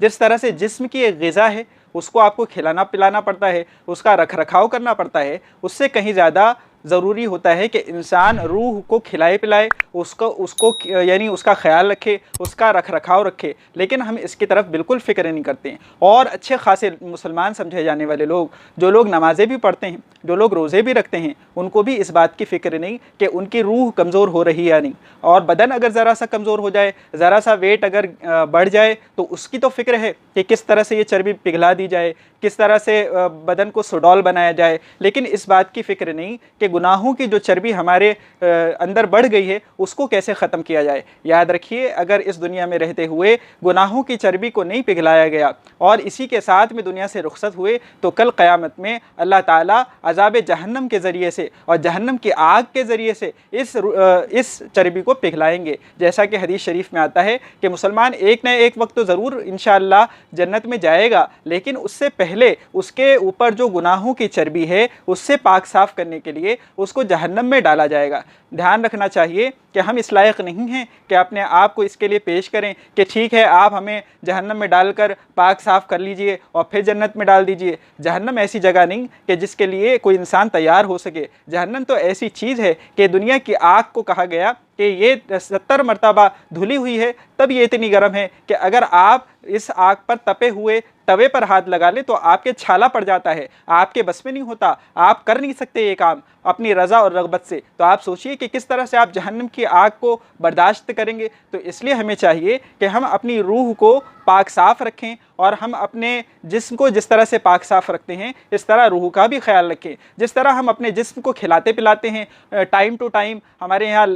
जिस तरह से जिस्म की एक ग़िज़ा है, उसको आपको खिलाना पिलाना पड़ता है, उसका रख रखाव करना पड़ता है, उससे कहीं ज़्यादा ज़रूरी होता है कि इंसान रूह को खिलाए पिलाए, उसको यानी उसका ख्याल रखे, उसका रख रखाव रखे। लेकिन हम इसकी तरफ बिल्कुल फ़िक्र नहीं करते हैं। और अच्छे खासे मुसलमान समझे जाने वाले लोग, जो लोग नमाज़ें भी पढ़ते हैं, जो लोग रोज़े भी रखते हैं, उनको भी इस बात की फ़िक्र नहीं कि उनकी रूह कमज़ोर हो रही है या नहीं। और बदन अगर ज़रा सा कमज़ोर हो जाए, ज़रा सा वेट अगर बढ़ जाए, तो उसकी तो फ़िक्र है कि किस तरह से ये चर्बी पिघला दी जाए, किस तरह से बदन को सुडौल बनाया जाए। लेकिन इस बात की फ़िक्र नहीं कि गुनाहों की जो चर्बी हमारे अंदर बढ़ गई है उसको कैसे ख़त्म किया जाए। याद रखिए, अगर इस दुनिया में रहते हुए गुनाहों की चर्बी को नहीं पिघलाया गया और इसी के साथ में दुनिया से रुखसत हुए, तो कल क़यामत में अल्लाह ताला अज़ाब जहन्नम के ज़रिए से और जहन्नम की आग के ज़रिए से इस चर्बी को पिघलाएंगे। जैसा कि हदीस शरीफ में आता है कि मुसलमान एक न एक वक्त तो ज़रूर इंशाअल्लाह जन्नत में जाएगा, लेकिन उससे पहले उसके ऊपर जो गुनाहों की चर्बी है उससे पाक साफ़ करने के लिए उसको जहन्नम में डाला जाएगा। ध्यान रखना चाहिए कि हम इस लायक नहीं हैं कि अपने आप को इसके लिए पेश करें कि ठीक है, आप हमें जहन्नम में डालकर पाक साफ़ कर लीजिए और फिर जन्नत में डाल दीजिए। जहन्नम ऐसी जगह नहीं कि जिसके लिए कोई इंसान तैयार हो सके। जहन्नम तो ऐसी चीज़ है कि दुनिया की आग को कहा गया कि ये 70 मरतबा धुली हुई है, तब ये इतनी गर्म है कि अगर आप इस आग पर तपे हुए तवे पर हाथ लगा ले तो आपके छाला पड़ जाता है, आपके बस में नहीं होता, आप कर नहीं सकते ये काम अपनी रज़ा और रग़बत से। तो आप सोचिए कि किस तरह से आप जहन्नम की आग को बर्दाश्त करेंगे। तो इसलिए हमें चाहिए कि हम अपनी रूह को पाक साफ़ रखें और हम अपने जिस्म को जिस तरह से पाक साफ़ रखते हैं इस तरह रूह का भी ख्याल रखें। जिस तरह हम अपने जिस्म को खिलाते पिलाते हैं, टाइम टू टाइम हमारे यहाँ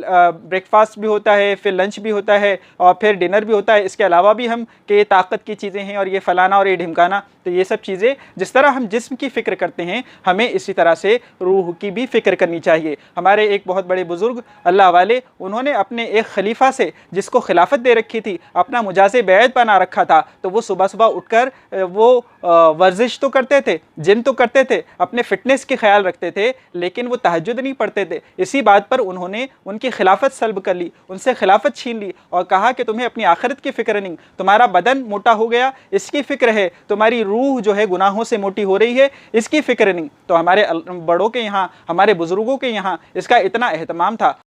ब्रेकफास्ट भी होता है, फिर लंच भी होता है और फिर डिनर भी होता है। इसके अलावा भी हम कि ये ताकत की चीज़ें हैं और ये फ़लाना और ये ढिमकाना, तो ये सब चीज़ें जिस तरह हम जिस्म की फ़िक्र करते हैं हमें इसी तरह से रूह की भी फ़िक्र करनी चाहिए। हमारे एक बहुत बड़े बुज़ुर्ग अल्लाह वाले, उन्होंने अपने एक खलीफा से जिसको खिलाफत दे रखी थी, अपना मुजाज़े बैत बना रखा था, तो वो सुबह सुबह उठकर वो वर्जिश तो करते थे, जिम तो करते थे, अपने फ़िटनेस की ख्याल रखते थे, लेकिन वो तहज्जुद नहीं पढ़ते थे। इसी बात पर उन्होंने उनकी खिलाफत सल्ब कर ली, उनसे खिलाफत छीन ली और कहा कि तुम्हें अपनी आखिरत की फ़िक्र नहीं, तुम्हारा बदन मोटा हो गया इसकी फ़िक्र है, तुम्हारी रूह जो है गुनाहों से मोटी हो रही है इसकी फ़िक्र नहीं। तो हमारे बड़ों के यहाँ, हमारे बुज़ुर्गों के यहाँ इसका इतना एहतमाम था